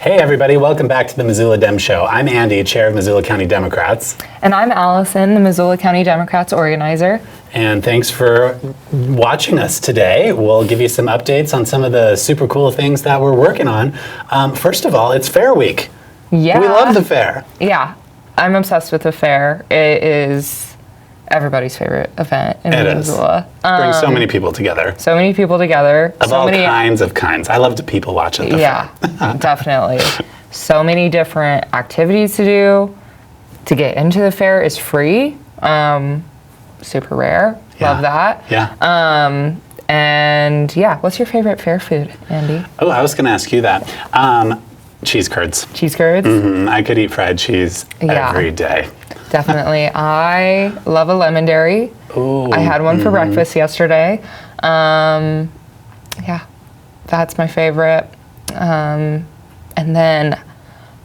Hey everybody, welcome back to the Missoula Dems Show. I'm Andy, Chair of Missoula County Democrats. And I'm Allison, the Missoula County Democrats organizer. And thanks for watching us today. We'll give you some updates on some of the super cool things that we're working on. First of all, it's Fair Week. Yeah. We love the fair. Yeah, I'm obsessed with the fair. It is everybody's favorite event in Missoula. Brings so many people together. So many people together. Of all kinds of kinds. I love to people watch at the fair. Yeah, definitely. So many different activities to do. To get into the fair is free. Super rare. Yeah. Love that. Yeah. And yeah, what's your favorite fair food, Andy? Oh, I was going to ask you that. Cheese curds. Cheese curds? Mm-hmm. I could eat fried cheese every day. Definitely. I love a lemon-dairy. Ooh, I had one for breakfast yesterday. Yeah, that's my favorite. And then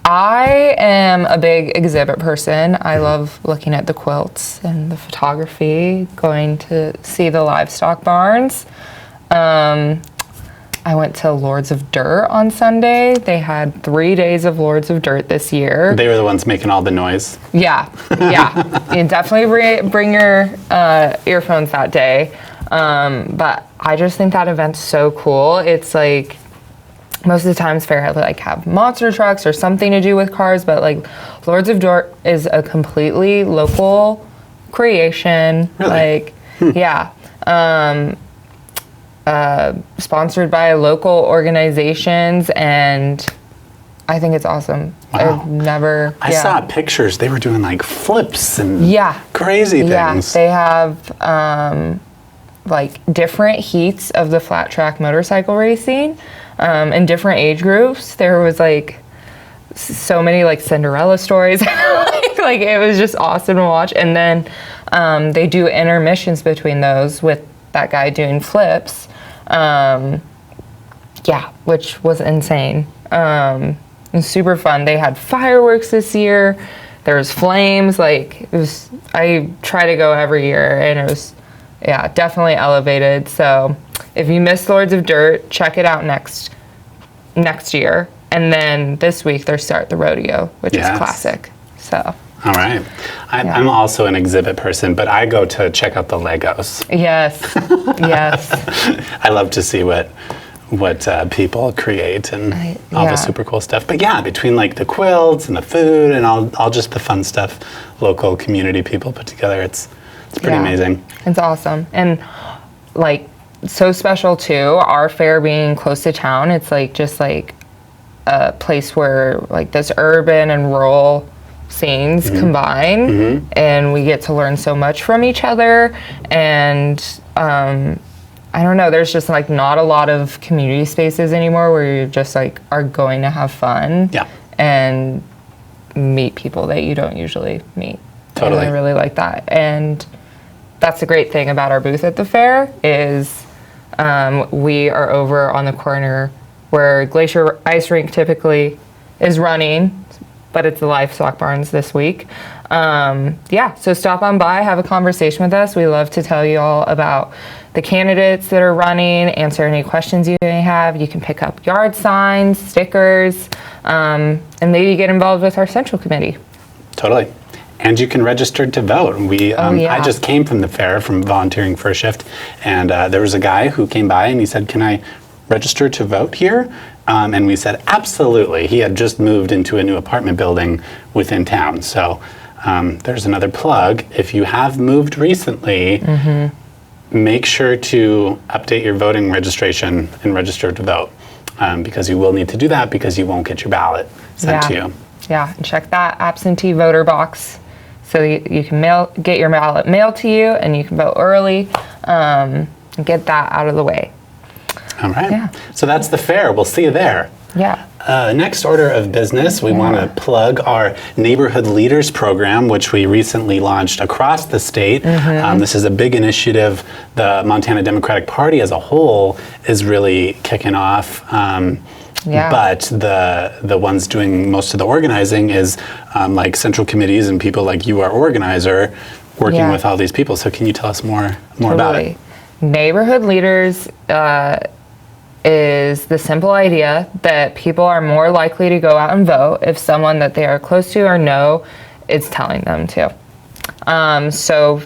I am a big exhibit person. I love looking at the quilts and the photography, going to see the livestock barns. I went to Lords of Dirt on Sunday. They had 3 days of Lords of Dirt this year. They were the ones making all the noise. Yeah. You definitely bring your earphones that day. But I just think that event's so cool. It's like, most of the times fair have monster trucks or something to do with cars, but like Lords of Dirt is a completely local creation. Really? Yeah. Sponsored by local organizations, and I think it's awesome. Wow. I saw pictures. They were doing like flips and crazy things. Yeah, they have like different heats of the flat track motorcycle racing in different age groups. There was like so many like Cinderella stories. like it was just awesome to watch. And then they do intermissions between those with that guy doing flips. Which was insane. It was super fun. They had fireworks this year. There was flames. I try to go every year, and it was, definitely elevated. So if you missed Lords of Dirt, check it out next year. And then this week they start the rodeo, which is classic. So. All right. I'm also an exhibit person, but I go to check out the Legos. Yes. Yes. I love to see what people create and all the super cool stuff. But yeah, between like the quilts and the food and all just the fun stuff local community people put together, it's pretty amazing. It's awesome. And like so special too, our fair being close to town, it's like just like a place where like this urban and rural scenes combine, and we get to learn so much from each other. And I don't know, there's just like not a lot of community spaces anymore where you just like are going to have fun and meet people that you don't usually meet. Totally. And I really like that. And that's the great thing about our booth at the fair is we are over on the corner where Glacier Ice Rink typically is running, but it's the livestock barns this week. So stop on by, have a conversation with us. We love to tell you all about the candidates that are running, answer any questions you may have. You can pick up yard signs, stickers, and maybe get involved with our central committee. Totally. And you can register to vote. I just came from the fair from volunteering for a shift, and there was a guy who came by and he said, "Can I register to vote here?" And we said, absolutely. He had just moved into a new apartment building within town. So there's another plug. If you have moved recently, make sure to update your voting registration and register to vote, because you will need to do that because you won't get your ballot sent to you. Yeah, and check that absentee voter box so you can get your ballot mailed to you, and you can vote early and get that out of the way. All right. Yeah. So that's the fair. We'll see you there. Yeah. Next order of business, we want to plug our Neighborhood Leaders program, which we recently launched across the state. This is a big initiative. The Montana Democratic Party as a whole is really kicking off. But the ones doing most of the organizing is like central committees and people like you, our organizer, working with all these people. So can you tell us more about it? Neighborhood Leaders is the simple idea that people are more likely to go out and vote if someone that they are close to or know is telling them to. So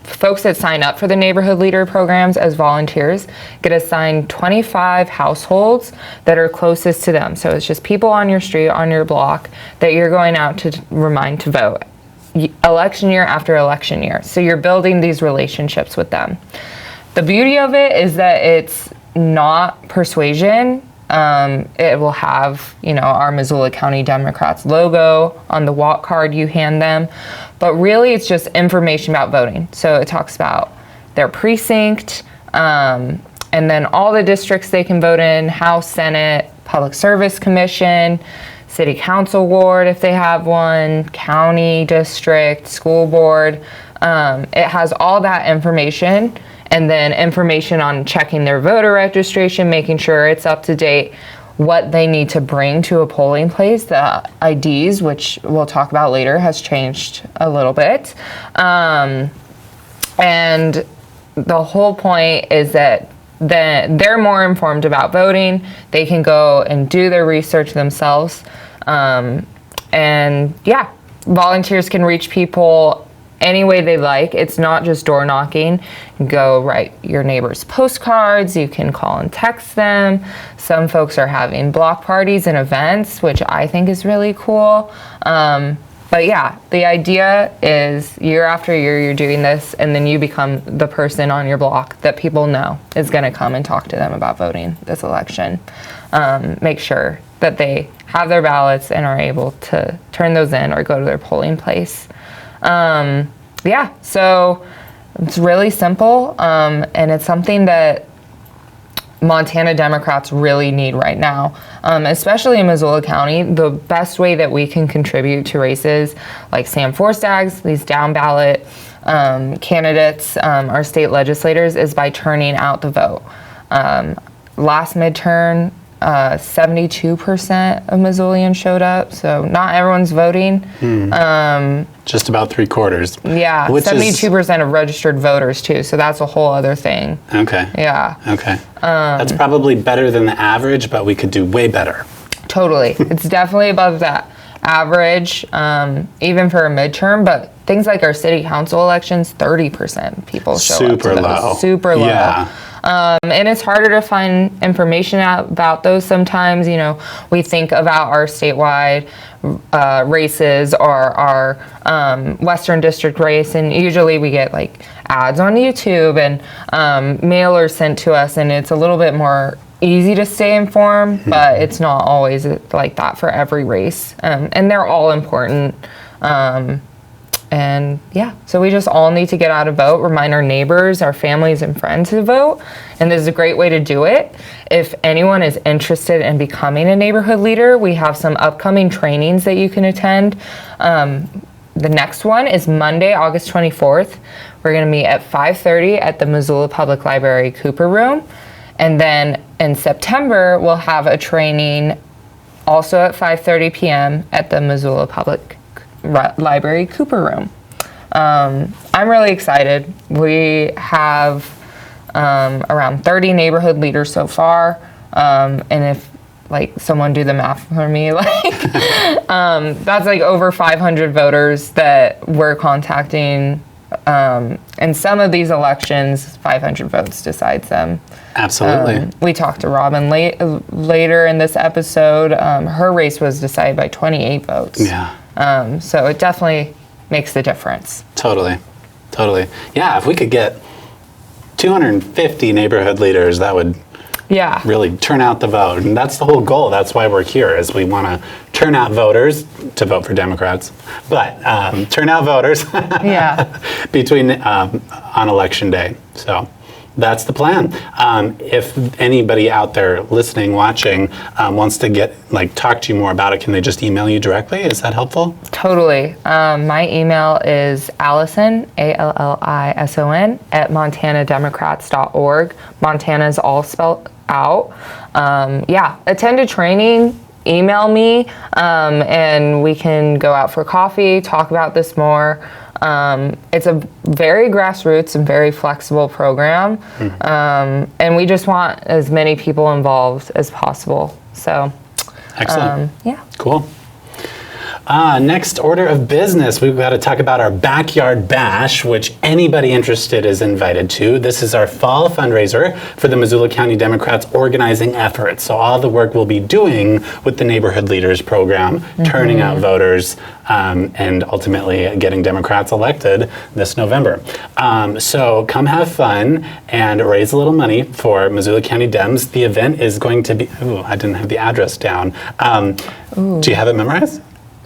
folks that sign up for the neighborhood leader programs as volunteers get assigned 25 households that are closest to them. So it's just people on your street, on your block, that you're going out to remind to vote election year after election year. So you're building these relationships with them. The beauty of it is that it's not persuasion. It will have, our Missoula County Democrats logo on the walk card you hand them. But really, it's just information about voting. So it talks about their precinct, and then all the districts they can vote in, House, Senate, Public Service Commission, City Council ward if they have one, county, district, school board. It has all that information, and then information on checking their voter registration, making sure it's up to date, what they need to bring to a polling place. The IDs, which we'll talk about later, has changed a little bit. And the whole point is that they're more informed about voting. They can go and do their research themselves. Volunteers can reach people any way they like. It's not just door knocking. Go write your neighbors postcards. You can call and text them. Some folks are having block parties and events, which I think is really cool. But yeah, the idea is year after year you're doing this, and then you become the person on your block that people know is going to come and talk to them about voting this election. Make sure that they have their ballots and are able to turn those in or go to their polling place. So it's really simple, and it's something that Montana Democrats really need right now, especially in Missoula County. The best way that we can contribute to races like Sam Forstag's, these down ballot candidates, our state legislators, is by turning out the vote. Last midterm, 72% of Missoulians showed up, so not everyone's voting. Just about 3/4. Yeah, 72% of registered voters too, so that's a whole other thing. Okay. Yeah. Okay. That's probably better than the average, but we could do way better. Totally. It's definitely above that average, even for a midterm, but things like our city council elections, 30% people show up to Super those. low. Super low. Yeah. And it's harder to find information out about those sometimes. We think about our statewide races or our Western District race, and usually we get like ads on YouTube and mailers sent to us, and it's a little bit more easy to stay informed, but it's not always like that for every race. And they're all important. So we just all need to get out and vote, remind our neighbors, our families, and friends to vote. And this is a great way to do it. If anyone is interested in becoming a neighborhood leader, we have some upcoming trainings that you can attend. The next one is Monday, August 24th. We're going to meet at 5:30 at the Missoula Public Library Cooper Room. And then in September, we'll have a training also at 5:30 p.m. at the Missoula Public Library Cooper Room. I'm really excited. We have around 30 neighborhood leaders so far, and if someone do the math for me, that's over 500 voters that we're contacting. And some of these elections, 500 votes decides them. Absolutely. We talked to Robin later in this episode. Her race was decided by 28 votes. Yeah. So it definitely makes the difference. Totally. Yeah, if we could get 250 neighborhood leaders, that would really turn out the vote. And that's the whole goal. That's why we're here, is we want to turn out voters to vote for Democrats, but turn out voters between on election day. So that's the plan. If anybody out there listening, watching, wants to talk to you more about it, can they just email you directly? Is that helpful? Totally. My email is Allison, Allison, at montanademocrats.org. Montana is all spelled out. Attend a training, email me, and we can go out for coffee, talk about this more. It's a very grassroots and very flexible program, and we just want as many people involved as possible. So, excellent. Yeah. Cool. Next order of business, we've got to talk about our Backyard Bash, which anybody interested is invited to. This is our fall fundraiser for the Missoula County Democrats' organizing efforts. So all the work we'll be doing with the Neighborhood Leaders Program, turning out voters, and ultimately getting Democrats elected this November. So come have fun and raise a little money for Missoula County Dems. The event is going to be, I didn't have the address down. Do you have it memorized?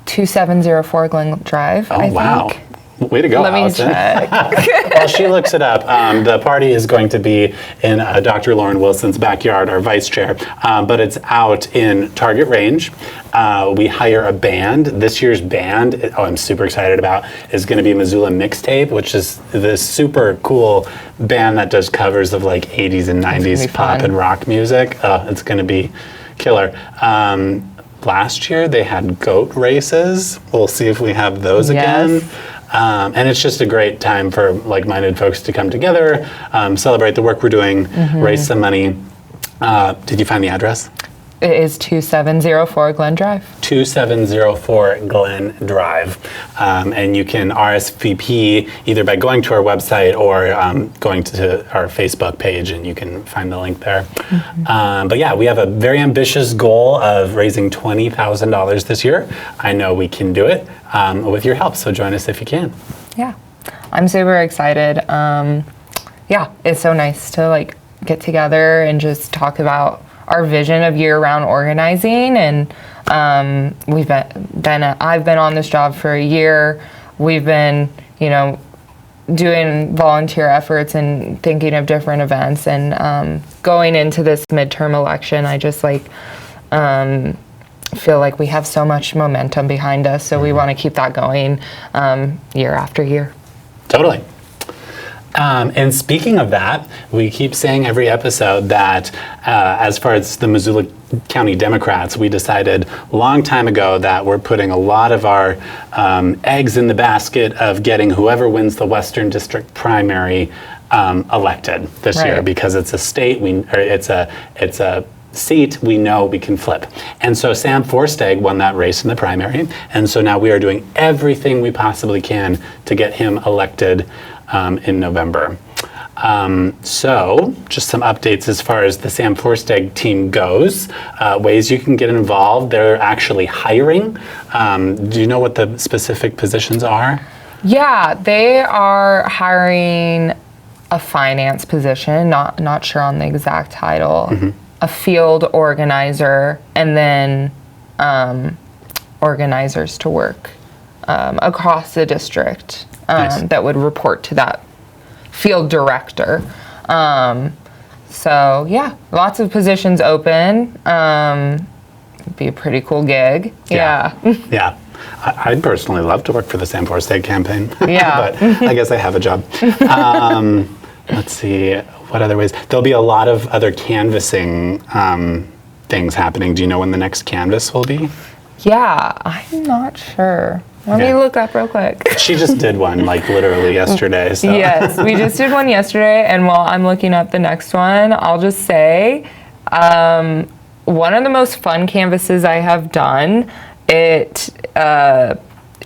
2704 Glen Drive, I think. Wow. Way to go, Let Allison. me check. While she looks it up, the party is going to be in Dr. Lauren Wilson's backyard, our vice chair, but it's out in Target Range. We hire a band. This year's band, I'm super excited about, is going to be Missoula Mixtape, which is this super cool band that does covers of like 80s and 90s pop and rock music. It's going to be killer. Last year they had goat races. We'll see if we have those again. And it's just a great time for like-minded folks to come together, celebrate the work we're doing, raise some money. Did you find the address? It is 2704 Glen Drive. 2704 Glen Drive. And you can RSVP either by going to our website or going to our Facebook page, and you can find the link there. But yeah, we have a very ambitious goal of raising $20,000 this year. I know we can do it with your help, so join us if you can. Yeah, I'm super excited. Yeah, it's so nice to like get together and just talk about our vision of year-round organizing, and I've been on this job for a year. We've been, doing volunteer efforts and thinking of different events, and going into this midterm election, I just feel like we have so much momentum behind us, so we want to keep that going year after year. Totally. And speaking of that, we keep saying every episode that as far as the Missoula County Democrats, we decided a long time ago that we're putting a lot of our eggs in the basket of getting whoever wins the Western District primary elected this year, because it's a state, it's a seat we know we can flip. And so Sam Forstag won that race in the primary, and so now we are doing everything we possibly can to get him elected in November. So just some updates as far as the Sam Forstag team goes, ways you can get involved. They're actually hiring. Do you know what the specific positions are? Yeah, they are hiring a finance position, not sure on the exact title, a field organizer, and then organizers to work across the district. Nice. That would report to that field director. So yeah, lots of positions open. Be a pretty cool gig. Yeah. Yeah. I'd personally love to work for the Sam Forstag campaign. Yeah. But I guess I have a job. Let's see, what other ways? There'll be a lot of other canvassing things happening. Do you know when the next canvass will be? Yeah, I'm not sure. Let me look up real quick. She just did one, like literally yesterday. So. Yes, we just did one yesterday, and while I'm looking up the next one, I'll just say one of the most fun canvases I have done. It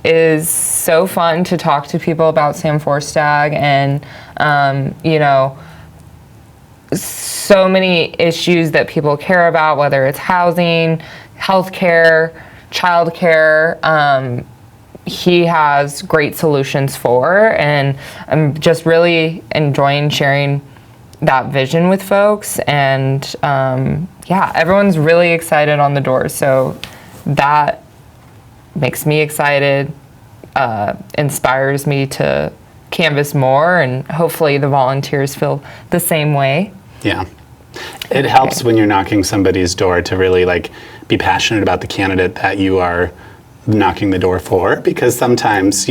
is so fun to talk to people about Sam Forstag and, so many issues that people care about, whether it's housing, healthcare, childcare. He has great solutions for, and I'm just really enjoying sharing that vision with folks. And everyone's really excited on the doors, so that makes me excited, inspires me to canvass more, and hopefully the volunteers feel the same way. Yeah. It helps when you're knocking somebody's door to really be passionate about the candidate that you are knocking the door for, because sometimes,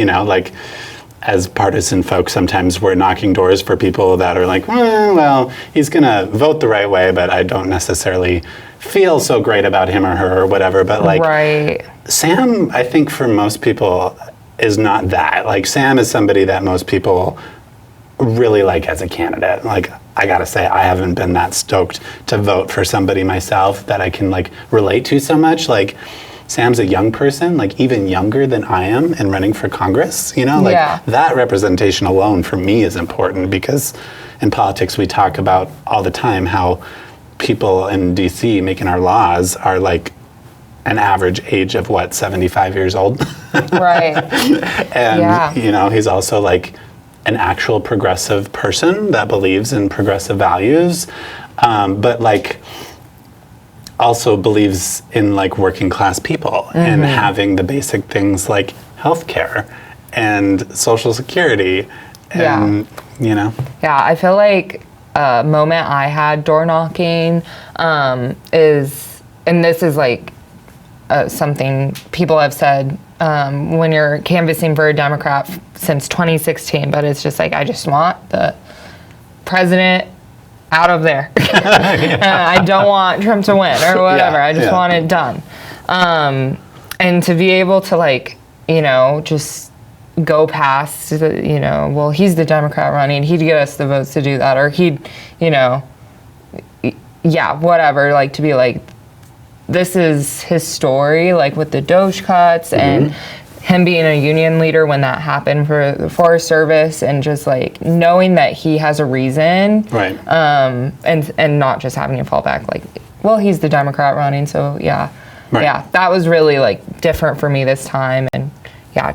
as partisan folks, sometimes we're knocking doors for people that are like, well, he's going to vote the right way, but I don't necessarily feel so great about him or her or whatever. But Sam, I think for most people, is not that. Like, Sam is somebody that most people really like as a candidate. Like, I gotta say, I haven't been that stoked to vote for somebody myself that I can like relate to so much. Like, Sam's a young person, like even younger than I am, and running for Congress, you know, like that representation alone for me is important, because in politics we talk about all the time how people in DC making our laws are like an average age of 75 years old. Right. And you know, he's also like an actual progressive person that believes in progressive values, but like also believes in like working class people and having the basic things like healthcare and Social Security and you know. Yeah, I feel like a moment I had door knocking is, and this is like something people have said when you're canvassing for a Democrat since 2016, but it's just like, I just want the president out of there. I don't want Trump to win or whatever. I just want it done. And to be able to like, you know, just go past, you know, well, he's the Democrat running, he'd get us the votes to do that, or he'd, you know, whatever, like to be like, this is his story, like with the Doge cuts and him being a union leader when that happened for the Forest Service, and just like knowing that he has a reason, right? And not just having to fall back like, well, he's the Democrat running, so that was really like different for me this time, and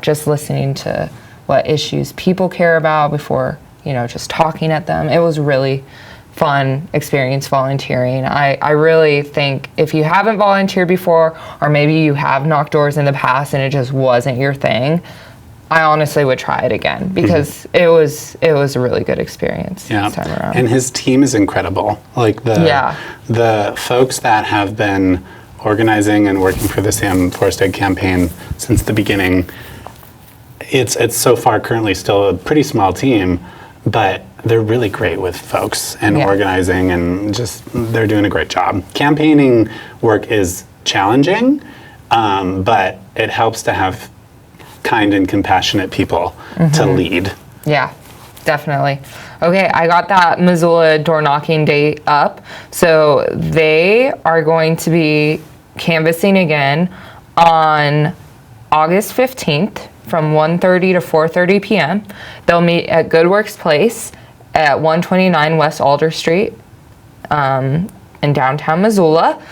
just listening to what issues people care about before, you know, just talking at them. It was really fun experience volunteering. I really think if you haven't volunteered before, or maybe you have knocked doors in the past and it just wasn't your thing, I honestly would try it again, because it was a really good experience this time around. And his team is incredible. Like the folks that have been organizing and working for the Sam Forstag campaign since the beginning, it's so far currently still a pretty small team, but they're really great with folks and organizing, and just they're doing a great job. Campaigning work is challenging, but it helps to have kind and compassionate people to lead. Yeah, definitely. Okay, I got that Missoula door knocking date up. So they are going to be canvassing again on August 15th from 1:30 to 4:30 p.m. They'll meet at Good Works Place at 129 West Alder Street in downtown Missoula.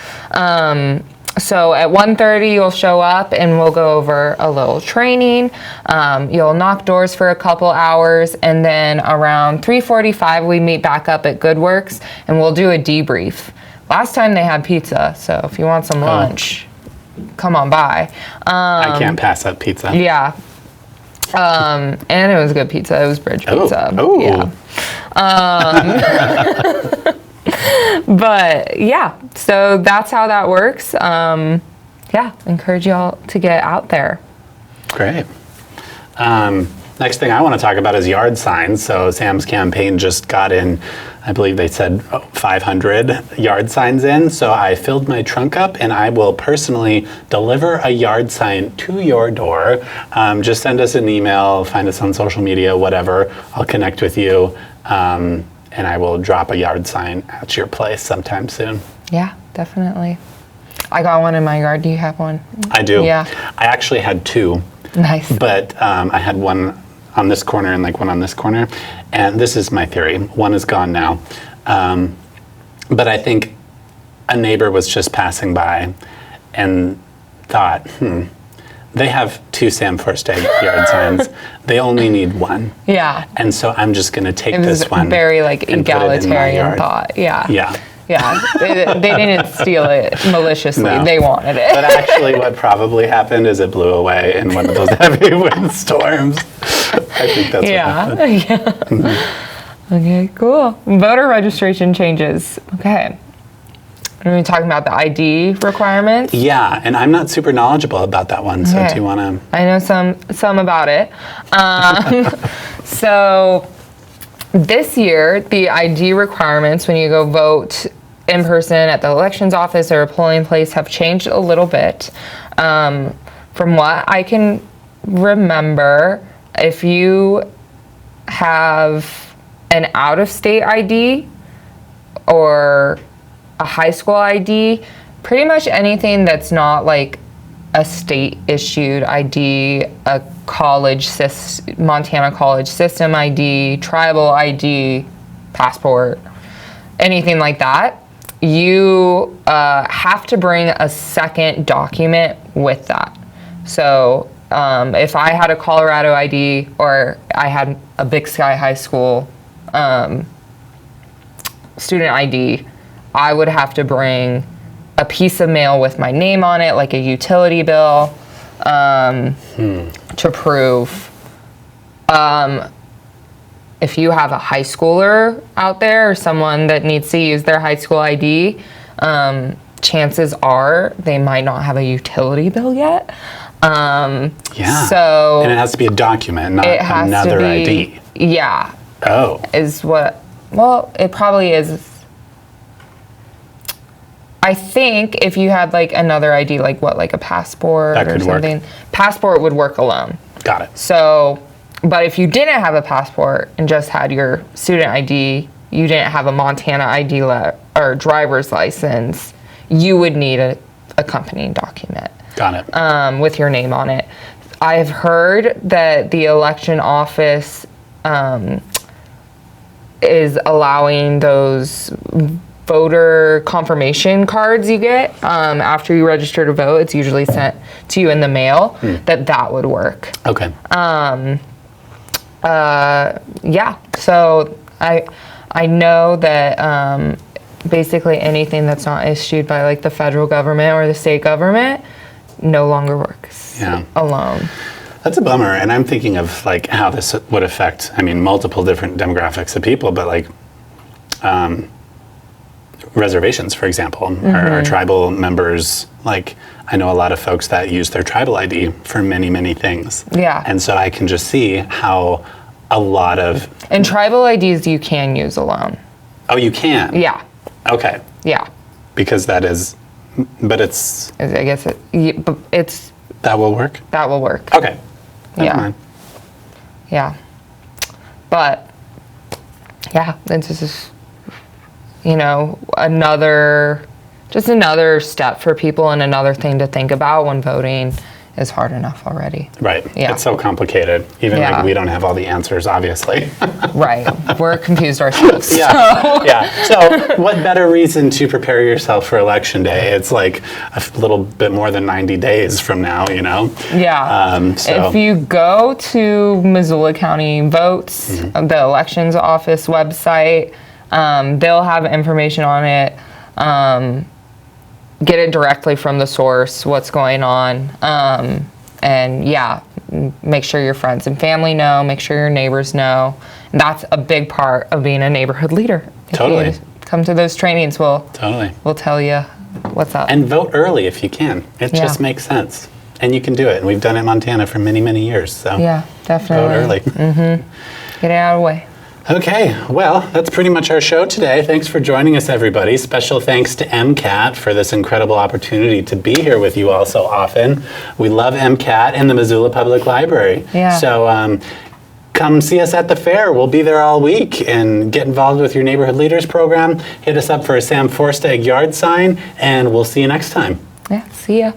So at 1:30 you'll show up and we'll go over a little training. You'll knock doors for a couple hours, and then around 3:45 we meet back up at Good Works and we'll do a debrief. Last time they had pizza, so if you want some lunch, come on by. I can't pass up pizza. Yeah. And it was good pizza. It was bridge pizza. Oh. Yeah. But yeah, so that's how that works. Encourage y'all to get out there. Great. Next thing I want to talk about is yard signs. So Sam's campaign just got in, I believe they said 500 yard signs in. So I filled my trunk up and I will personally deliver a yard sign to your door. Just send us an email, find us on social media, whatever. I'll connect with you. And I will drop a yard sign at your place sometime soon. Yeah, definitely. I got one in my yard. Do you have one? I do. Yeah. I actually had two. Nice. But I had one on this corner and like one on this corner. And this is my theory. One is gone now. But I think a neighbor was just passing by and thought, they have two Sam Forstag yard signs. They only need one. Yeah. And so I'm just going to take this one. Very like egalitarian thought. Yeah. Yeah. Yeah. They didn't steal it maliciously. No. They wanted it. But actually what probably happened is it blew away in one of those heavy windstorms. I think that's what happened. Yeah. Okay, cool. Voter registration changes. Okay. Are we talking about the ID requirements? Yeah, and I'm not super knowledgeable about that one, so do you want to? I know some about it. So this year, the ID requirements when you go vote in person at the elections office or a polling place have changed a little bit. From what I can remember, if you have an out-of-state ID or a high school ID, pretty much anything that's not like a state-issued ID, a Montana college system ID, tribal ID, passport, anything like that, you have to bring a second document with that. So if I had a Colorado ID or I had a Big Sky High School student ID, I would have to bring a piece of mail with my name on it, like a utility bill, to prove. If you have a high schooler out there or someone that needs to use their high school ID, chances are they might not have a utility bill yet. Yeah. So and it has to be a document, not another ID. Yeah. Oh. Well, it probably is. I think if you had like another ID, like a passport or something, passport would work alone. Got it. So, but if you didn't have a passport and just had your student ID, you didn't have a Montana ID or driver's license, you would need a accompanying document. Got it. With your name on it. I've heard that the election office is allowing those voter confirmation cards you get after you register to vote. It's usually sent to you in the mail. That would work. Okay. Yeah. So I know that basically anything that's not issued by like the federal government or the state government no longer works alone. That's a bummer. And I'm thinking of like how this would affect, multiple different demographics of people, but like reservations, for example, our tribal members, like I know a lot of folks that use their tribal ID for many, many things. Yeah. And so I can just see how a lot of... And tribal IDs you can use alone. Oh, you can? Yeah. Okay. Yeah. Because that is, but it's... I guess it's... That will work? That will work. Okay. Never mind. Yeah. But, yeah, it's just, another step for people and another thing to think about when voting is hard enough already. Right. Yeah. It's so complicated. Even like we don't have all the answers, obviously. Right. We're confused ourselves. Yeah. So. Yeah. So what better reason to prepare yourself for Election Day? It's like a little bit more than 90 days from now, Yeah. So. If you go to Missoula County Votes, the elections office website, they'll have information on it. Get it directly from the source, what's going on. And make sure your friends and family know, make sure your neighbors know. And that's a big part of being a neighborhood leader. Totally. If you come to those trainings, we'll tell you what's up. And vote early if you can. It just makes sense. And you can do it. And we've done it in Montana for many, many years. So yeah, definitely. Vote early. Get it out of the way. Okay, well, that's pretty much our show today. Thanks for joining us, everybody. Special thanks to MCAT for this incredible opportunity to be here with you all so often. We love MCAT and the Missoula Public Library. Yeah. So come see us at the fair. We'll be there all week and get involved with your Neighborhood Leaders program. Hit us up for a Sam Forstag yard sign, and we'll see you next time. Yeah, see ya.